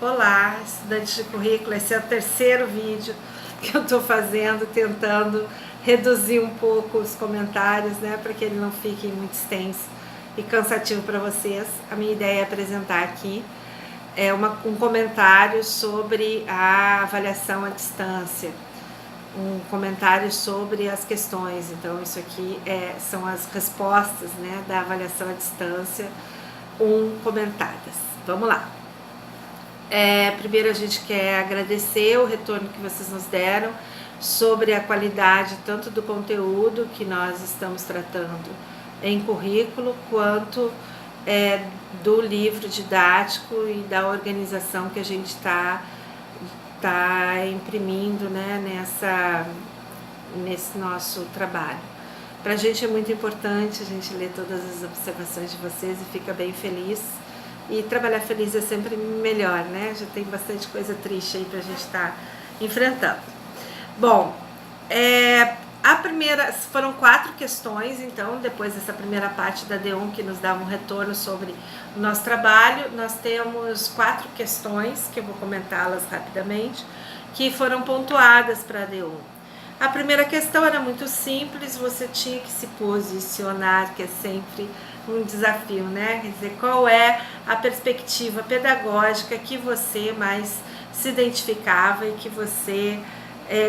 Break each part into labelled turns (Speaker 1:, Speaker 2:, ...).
Speaker 1: Olá, estudantes de currículo, esse é o terceiro vídeo que eu estou fazendo, tentando reduzir um pouco os comentários, né, para que ele não fique muito extenso e cansativo para vocês. A minha ideia é apresentar aqui um comentário sobre a avaliação à distância, um comentário sobre as questões. Então isso aqui são as respostas, né, da avaliação à distância, comentadas. Vamos lá. Primeiro a gente quer agradecer o retorno que vocês nos deram sobre a qualidade tanto do conteúdo que nós estamos tratando em currículo, quanto do livro didático e da organização que a gente está imprimindo, né, nesse nosso trabalho. Para a gente é muito importante a gente ler todas as observações de vocês e fica bem feliz. E trabalhar feliz é sempre melhor, né? Já tem bastante coisa triste aí pra gente estar enfrentando. Bom, a primeira, foram 4 questões, então, depois dessa primeira parte da D1 que nos dava um retorno sobre o nosso trabalho, nós temos 4 questões, que eu vou comentá-las rapidamente, que foram pontuadas para a D1. A primeira questão era muito simples, você tinha que se posicionar, que é sempre um desafio, né? Quer dizer, qual é a perspectiva pedagógica que você mais se identificava e que você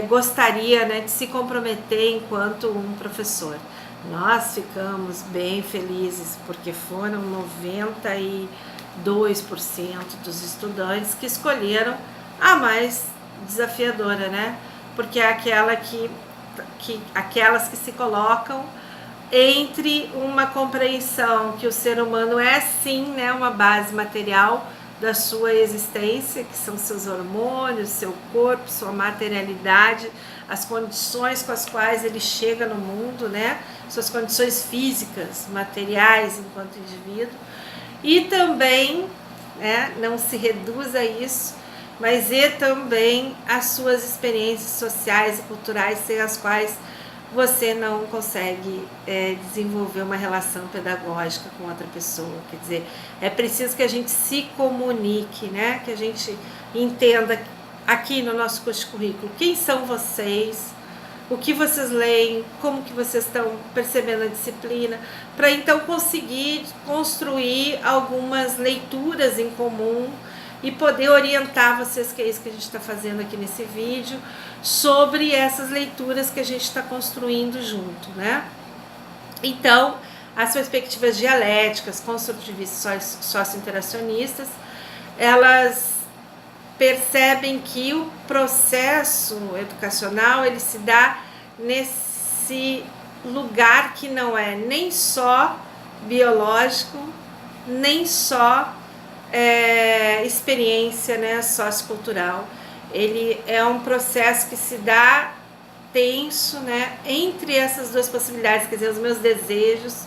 Speaker 1: gostaria, né, de se comprometer enquanto um professor. Nós ficamos bem felizes porque foram 92% dos estudantes que escolheram a mais desafiadora, né? Porque é aquelas que se colocam entre uma compreensão que o ser humano é sim, né, uma base material da sua existência, que são seus hormônios, seu corpo, sua materialidade, as condições com as quais ele chega no mundo, né, suas condições físicas, materiais enquanto indivíduo, e também, né, não se reduz a isso, mas também as suas experiências sociais e culturais sem as quais você não consegue desenvolver uma relação pedagógica com outra pessoa. Quer dizer, é preciso que a gente se comunique, né? Que a gente entenda aqui no nosso curso de currículo quem são vocês, o que vocês leem, como que vocês estão percebendo a disciplina, para então conseguir construir algumas leituras em comum e poder orientar vocês, que é isso que a gente está fazendo aqui nesse vídeo, sobre essas leituras que a gente está construindo junto, né? Então, as perspectivas dialéticas, construtivistas, socio-interacionistas, elas percebem que o processo educacional, ele se dá nesse lugar que não é nem só biológico, nem só experiência, né, sociocultural. Ele é um processo que se dá tenso, né, entre essas duas possibilidades, quer dizer, os meus desejos,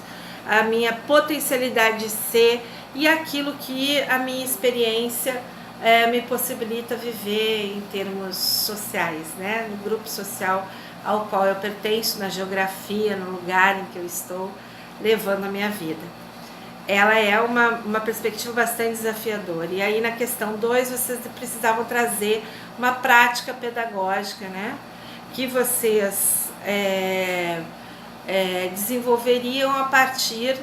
Speaker 1: a minha potencialidade de ser e aquilo que a minha experiência me possibilita viver em termos sociais, né, no grupo social ao qual eu pertenço, na geografia, no lugar em que eu estou levando a minha vida. Ela é uma perspectiva bastante desafiadora. E aí na questão 2 vocês precisavam trazer uma prática pedagógica, né, que vocês desenvolveriam a partir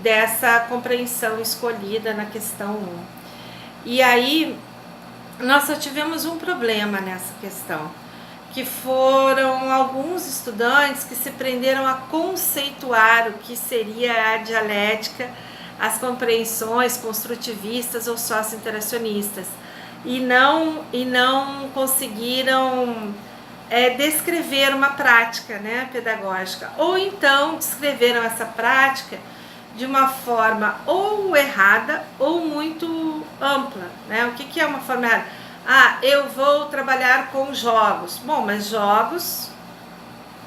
Speaker 1: dessa compreensão escolhida na questão 1. E aí nós só tivemos um problema nessa questão, que foram alguns estudantes que se prenderam a conceituar o que seria a dialética, as compreensões construtivistas ou socio-interacionistas, e não conseguiram descrever uma prática, né, pedagógica, ou então descreveram essa prática de uma forma ou errada ou muito ampla, né? O que é uma forma errada? Eu vou trabalhar com jogos. Bom, mas jogos,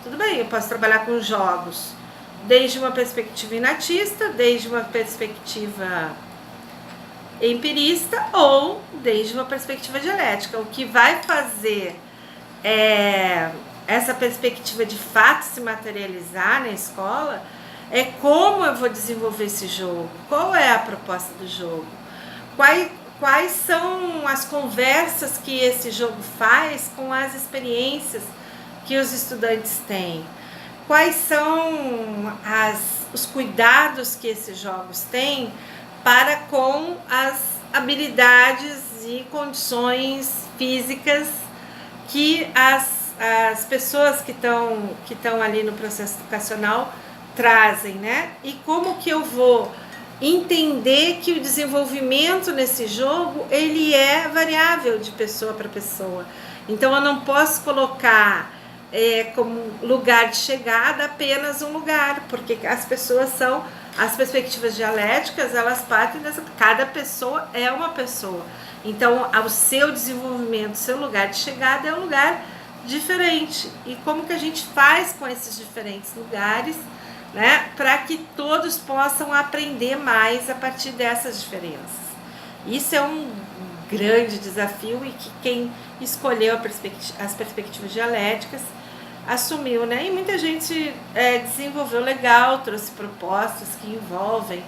Speaker 1: tudo bem, eu posso trabalhar com jogos desde uma perspectiva inatista, desde uma perspectiva empirista ou desde uma perspectiva dialética. O que vai fazer essa perspectiva de fato se materializar na escola como eu vou desenvolver esse jogo, qual é a proposta do jogo, quais são as conversas que esse jogo faz com as experiências que os estudantes têm, quais são os cuidados que esses jogos têm para com as habilidades e condições físicas que as pessoas que estão ali no processo educacional trazem, né? E como que eu vou entender que o desenvolvimento nesse jogo ele é variável de pessoa para pessoa. Então eu não posso colocar como lugar de chegada apenas um lugar, porque as pessoas são, as perspectivas dialéticas, elas partem dessa, cada pessoa é uma pessoa. Então o seu desenvolvimento, o seu lugar de chegada é um lugar diferente. E como que a gente faz com esses diferentes lugares, né, para que todos possam aprender mais a partir dessas diferenças. Isso é um grande desafio e que quem escolheu as perspectivas dialéticas assumiu, né? E muita gente desenvolveu legal, trouxe propostas que envolvem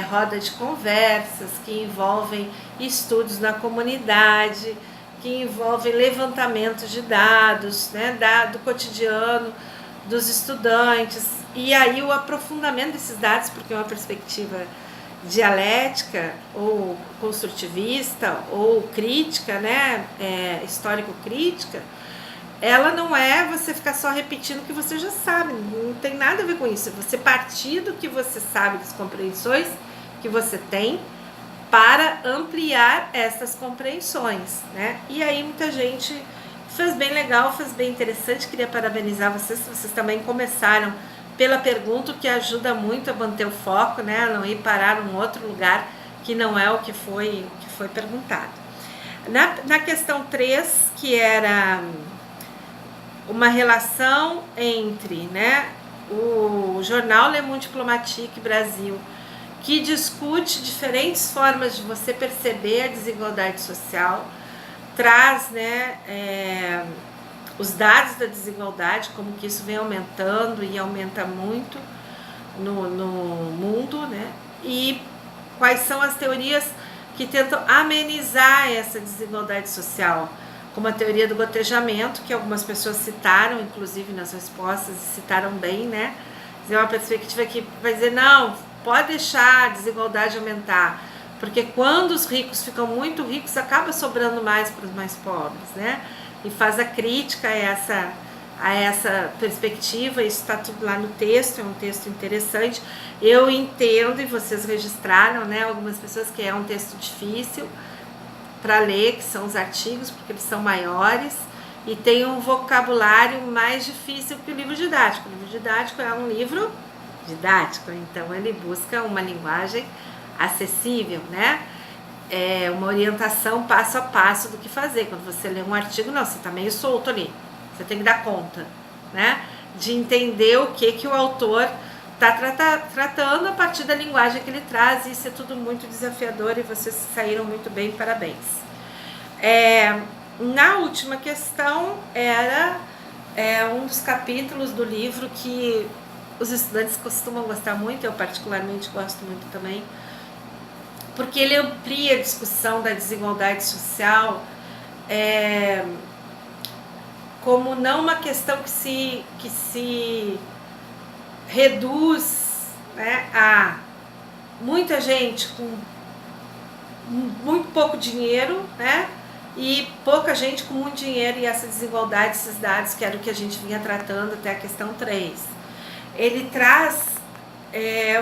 Speaker 1: roda de conversas, que envolvem estudos na comunidade, que envolvem levantamento de dados, né, do cotidiano dos estudantes, e aí o aprofundamento desses dados, porque é uma perspectiva dialética ou construtivista ou crítica, né, histórico-crítica, ela não é você ficar só repetindo o que você já sabe, não tem nada a ver com isso, você partir do que você sabe, das compreensões que você tem, para ampliar essas compreensões, né? E aí muita gente fez bem legal, fez bem interessante, queria parabenizar vocês também começaram pela pergunta, que ajuda muito a manter o foco, né? A não ir parar num outro lugar que não é o que foi perguntado. Na questão 3, que era uma relação entre, né, o jornal Le Monde Diplomatique Brasil, que discute diferentes formas de você perceber a desigualdade social, traz, né, os dados da desigualdade, como que isso vem aumentando e aumenta muito no mundo, né, e quais são as teorias que tentam amenizar essa desigualdade social, como a teoria do gotejamento, que algumas pessoas citaram, inclusive nas respostas, e citaram bem, né, é uma perspectiva que vai dizer, não, pode deixar a desigualdade aumentar, porque quando os ricos ficam muito ricos, acaba sobrando mais para os mais pobres, né? E faz a crítica a essa perspectiva, isso está tudo lá no texto, é um texto interessante. Eu entendo, e vocês registraram, né, algumas pessoas, que é um texto difícil para ler, que são os artigos, porque eles são maiores, e tem um vocabulário mais difícil que o livro didático. O livro didático é um livro didático, então ele busca uma linguagem acessível, né? Uma orientação passo a passo do que fazer. Quando você lê um artigo, não, você está meio solto ali, você tem que dar conta, né, de entender o que o autor está tratando a partir da linguagem que ele traz, e isso é tudo muito desafiador, e vocês saíram muito bem, parabéns. Na última questão, era um dos capítulos do livro que os estudantes costumam gostar muito, eu particularmente gosto muito também, porque ele amplia a discussão da desigualdade social como não uma questão que se reduz, né, a muita gente com muito pouco dinheiro, né, e pouca gente com muito dinheiro, e essa desigualdade, esses dados, que era o que a gente vinha tratando até a questão 3. Ele traz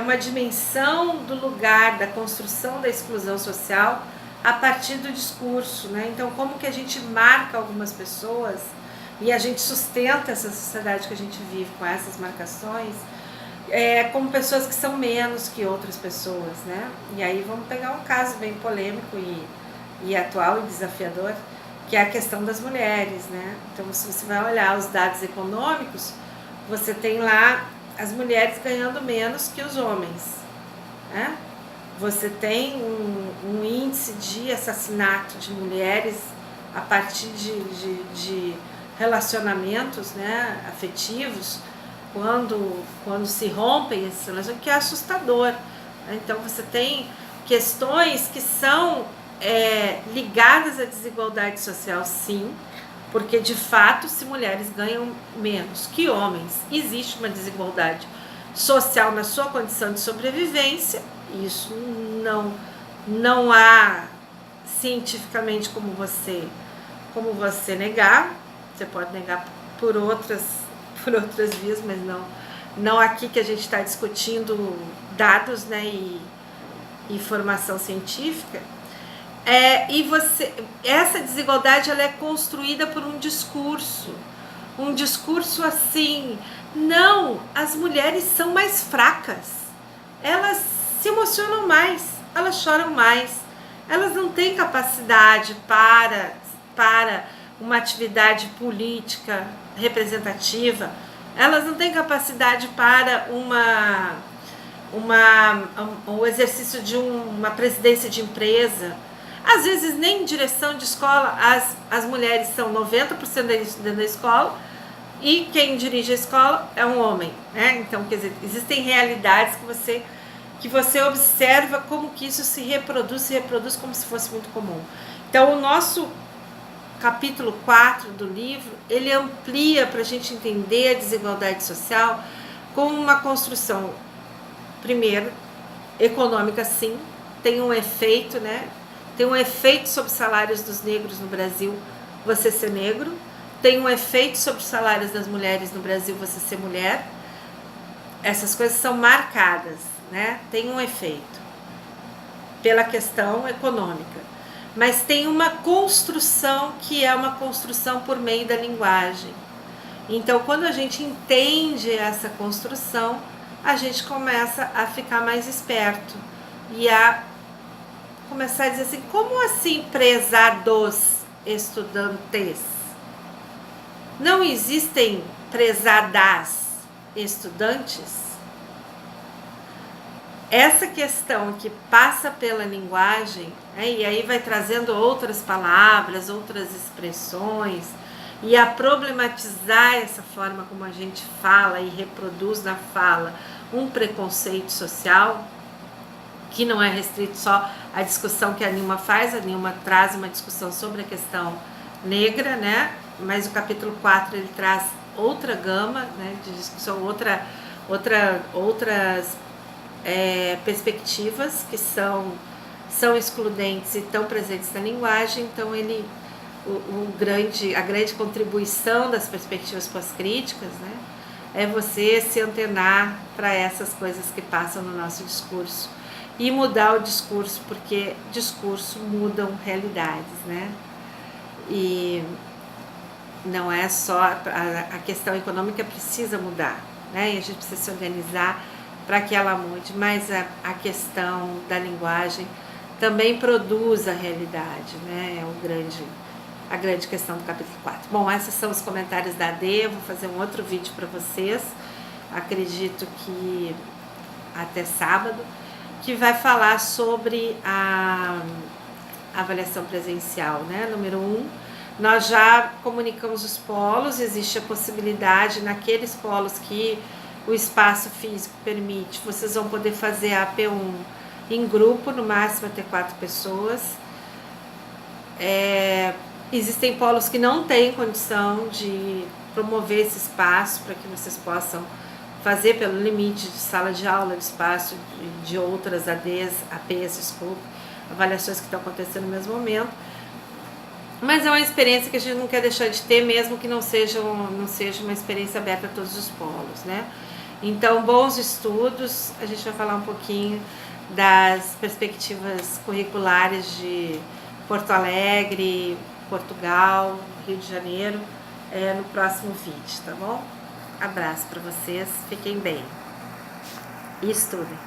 Speaker 1: uma dimensão do lugar da construção da exclusão social a partir do discurso, né? Então, como que a gente marca algumas pessoas e a gente sustenta essa sociedade que a gente vive com essas marcações, como pessoas que são menos que outras pessoas, né? E aí vamos pegar um caso bem polêmico e atual e desafiador, que é a questão das mulheres, né? Então, se você vai olhar os dados econômicos, você tem lá as mulheres ganhando menos que os homens, né? Você tem um índice de assassinato de mulheres a partir de relacionamentos, né, afetivos, quando se rompem esses relacionamentos, que é assustador. Então você tem questões que são ligadas à desigualdade social, sim, porque de fato, se mulheres ganham menos que homens, existe uma desigualdade social na sua condição de sobrevivência. Isso não há cientificamente como você negar. Você pode negar por outras vias, mas não aqui, que a gente está discutindo dados, né, e informação científica. Essa desigualdade, ela é construída por um discurso assim: não, as mulheres são mais fracas, elas se emocionam mais, elas choram mais, elas não têm capacidade para uma atividade política representativa, elas não têm capacidade para o exercício de uma presidência de empresa. Às vezes nem em direção de escola, as mulheres são 90% dentro da escola, e quem dirige a escola é um homem, né? Então, quer dizer, existem realidades que você observa como que isso se reproduz como se fosse muito comum. Então, o nosso capítulo 4 do livro, ele amplia para a gente entender a desigualdade social como uma construção, primeiro, econômica, sim, tem um efeito, né? Tem um efeito sobre os salários dos negros no Brasil, você ser negro. Tem um efeito sobre os salários das mulheres no Brasil, você ser mulher. Essas coisas são marcadas, né? Tem um efeito pela questão econômica. Mas tem uma construção que é uma construção por meio da linguagem. Então, quando a gente entende essa construção, a gente começa a ficar mais esperto e a começar a dizer assim: como assim prezados estudantes? Não existem prezadas estudantes? Essa questão que passa pela linguagem, né, e aí vai trazendo outras palavras, outras expressões, e a problematizar essa forma como a gente fala e reproduz na fala um preconceito social, que não é restrito só à discussão que a Nilma faz. A Nilma traz uma discussão sobre a questão negra, né? Mas o capítulo 4 ele traz outra gama, né, de discussão, outras perspectivas que são excludentes e estão presentes na linguagem. Então a grande contribuição das perspectivas pós-críticas, né, é você se antenar para essas coisas que passam no nosso discurso e mudar o discurso, porque discurso mudam realidades, né? E não é só a questão econômica precisa mudar, né? E a gente precisa se organizar para que ela mude, mas a questão da linguagem também produz a realidade, né? É a grande questão do capítulo 4. Bom, esses são os comentários da AD. Eu vou fazer um outro vídeo para vocês, acredito que até sábado, que vai falar sobre a avaliação presencial, né? Número 1, nós já comunicamos os polos. Existe a possibilidade naqueles polos que o espaço físico permite, vocês vão poder fazer a AP1 em grupo, no máximo até 4 pessoas. Existem polos que não têm condição de promover esse espaço para que vocês possam fazer pelo limite de sala de aula, de espaço de outras APs, avaliações que estão acontecendo no mesmo momento. Mas é uma experiência que a gente não quer deixar de ter, mesmo que não seja uma experiência aberta a todos os polos, né? Então, bons estudos. A gente vai falar um pouquinho das perspectivas curriculares de Porto Alegre, Portugal, Rio de Janeiro, no próximo vídeo, tá bom? Abraço para vocês, fiquem bem e estudem.